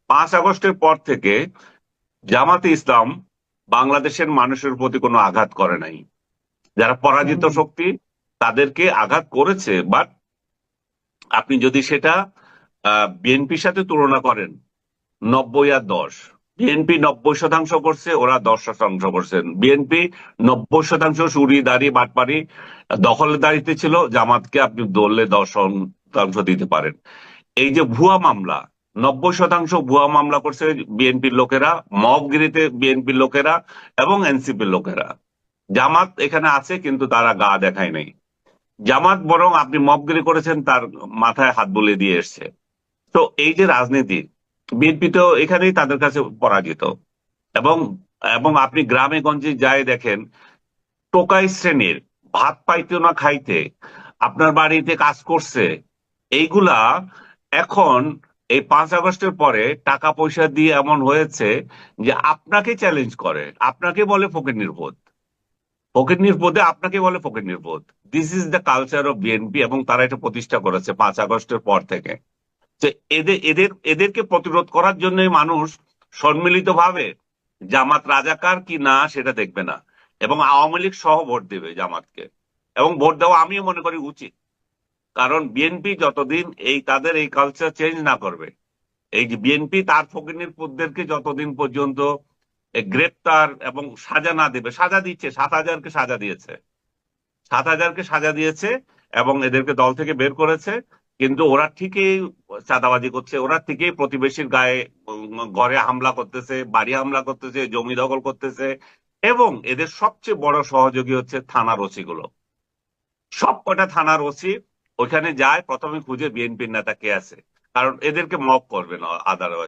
5 আগস্টের পর থেকে জামাতে ইসলাম বাংলাদেশের মানুষের প্রতি কোনো আঘাত করে নাই। যারা পরাজিত হুম। শক্তি তাদেরকে আঘাত করেছে, বাট আপনি যদি সেটা বিএনপির সাথে তুলনা করেন, 90 আর 10, বিএনপি 90% করছে, ওরা 10% করছেন। বিএনপি 90% চুরি দাঁড়ি বাটপারি দখলদারিতে ছিল, জামাতকে আপনি ধরলে 10% দিতে পারেন। এই যে ভুয়া মামলা, 90% ভুয়া মামলা করছে বিএনপির লোকেরা, মবগিরিতে বিএনপির লোকেরা এবং এনসিপির লোকেরা। জামাত এখানে আছে কিন্তু তারা গা দেখায় নাই। জামাত বরং আপনি মবগিরি করেছেন তার মাথায় হাত বুলিয়ে দিয়ে এসছে। তো এই যে রাজনীতি, বিএনপি তো এখানেই তাদের কাছে পরাজিত। এবং এবং আপনি গ্রামে গঞ্জে যাই দেখেন, টোকাই শ্রেণীর ভাত পাইতো না খাইতে আপনার বাড়িতে কাজ করছে, এইগুলা এখন এই 5 আগস্টের পরে টাকা পয়সা দিয়ে এমন হয়েছে যে আপনাকে চ্যালেঞ্জ করে, আপনাকে বলে ফকির ভূত। ফকির পদে আপনাকে বলে ফকির পদ। This is the culture of BNP, এবং তারা এটা প্রতিষ্ঠা করেছে 5 আগস্টের পর থেকে। তো এদেরকে প্রতিরোধ করার জন্য মানুষ সম্মিলিতভাবে জামাত রাজাকার কি না সেটা দেখবে না, এবং আওয়ামী লীগ সহ ভোট দেবে জামাতকে। এবং ভোট দেওয়া আমিও মনে করি উচিত, কারণ বিএনপি যতদিন তাদের এই কালচার চেঞ্জ না করবে, এই যে বিএনপি তার ফকির পুতদেরকে যতদিন পর্যন্ত গ্রেপ্তার এবং সাজা না দেবে, সাজা দিচ্ছে, 7,000কে সাজা দিয়েছে, 7,000কে সাজা দিয়েছে এবং এদেরকে দল থেকে বের করেছে। কিন্তু ওরা ঠিকই চাঁদাবাজি করছে, ওরা ঠিকই প্রতিবেশীর গায়ে ঘরে হামলা করতেছে, বাড়ি হামলা করতেছে, জমি দখল করতেছে। এবং এদের সবচেয়ে বড় সহযোগী হচ্ছে থানার ওসি গুলো। সব কটা থানার ওসি ওইখানে যায়, প্রথমে খুঁজে বিএনপির নেতা কে আছে, কারণ এদেরকে মব করবে না আদারওয়াইজ।